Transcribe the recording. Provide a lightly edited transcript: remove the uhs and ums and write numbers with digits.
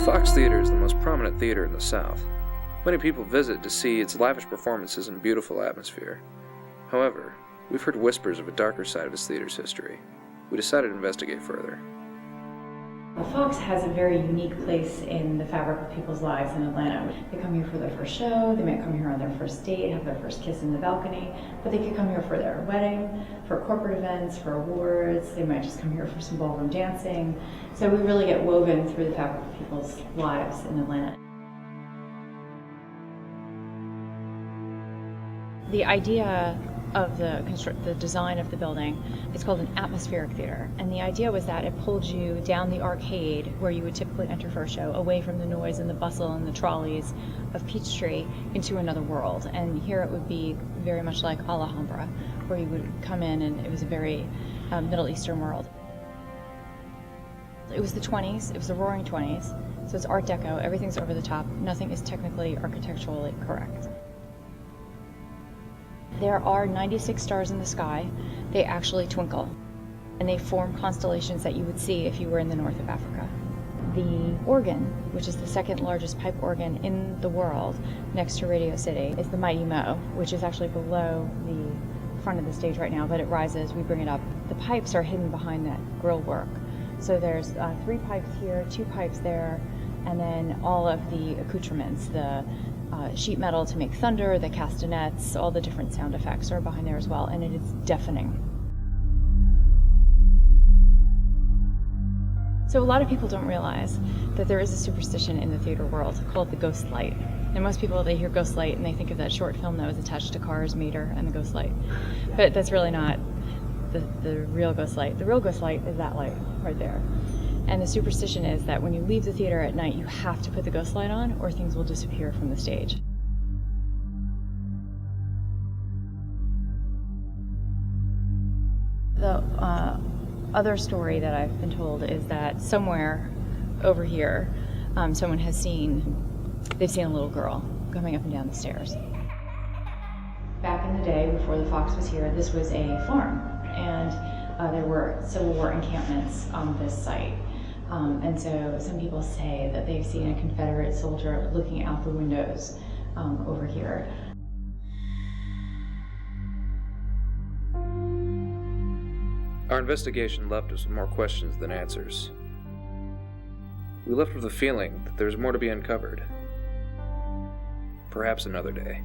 Fox Theater is the most prominent theater in the South. Many people visit to see its lavish performances and beautiful atmosphere. However, we've heard whispers of a darker side of this theater's history. We decided to investigate further. The Fox has a very unique place in the fabric of people's lives in Atlanta. They come here for their first show, they might come here on their first date, have their first kiss in the balcony, but they could come here for their wedding, for corporate events, for awards, they might just come here for some ballroom dancing. So we really get woven through the fabric of people's lives in Atlanta. The idea of the design of the building, it's called an atmospheric theater, and the idea was that it pulled you down the arcade where you would typically enter for a show, away from the noise and the bustle and the trolleys of Peachtree, into another world. And here it would be very much like Alhambra, where you would come in and it was a very Middle Eastern world. It was the 20s, it was the roaring 20s, so it's Art Deco, everything's over the top, nothing is technically architecturally correct. There are 96 stars in the sky. They actually twinkle, and they form constellations that you would see if you were in the north of Africa. The organ, which is the second largest pipe organ in the world, next to Radio City, is the Mighty Mo, which is actually below the front of the stage right now, but it rises, we bring it up. The pipes are hidden behind that grill work. So there's 3 pipes here, 2 pipes there, and then all of the accoutrements, the sheet metal to make thunder, the castanets, all the different sound effects are behind there as well, and it is deafening. So a lot of people don't realize that there is a superstition in the theater world called the ghost light. And most people, they hear ghost light and they think of that short film that was attached to Cars, Mater, and the ghost light. But that's really not the real ghost light. The real ghost light is that light right there. And the superstition is that when you leave the theater at night, you have to put the ghost light on or things will disappear from the stage. The other story that I've been told is that somewhere over here, someone has they've seen a little girl coming up and down the stairs. Back in the day, before the Fox was here, this was a farm, and there were Civil War encampments on this site. And so some people say that they've seen a Confederate soldier looking out the windows over here. Our investigation left us with more questions than answers. We left with a feeling that there's more to be uncovered. Perhaps another day.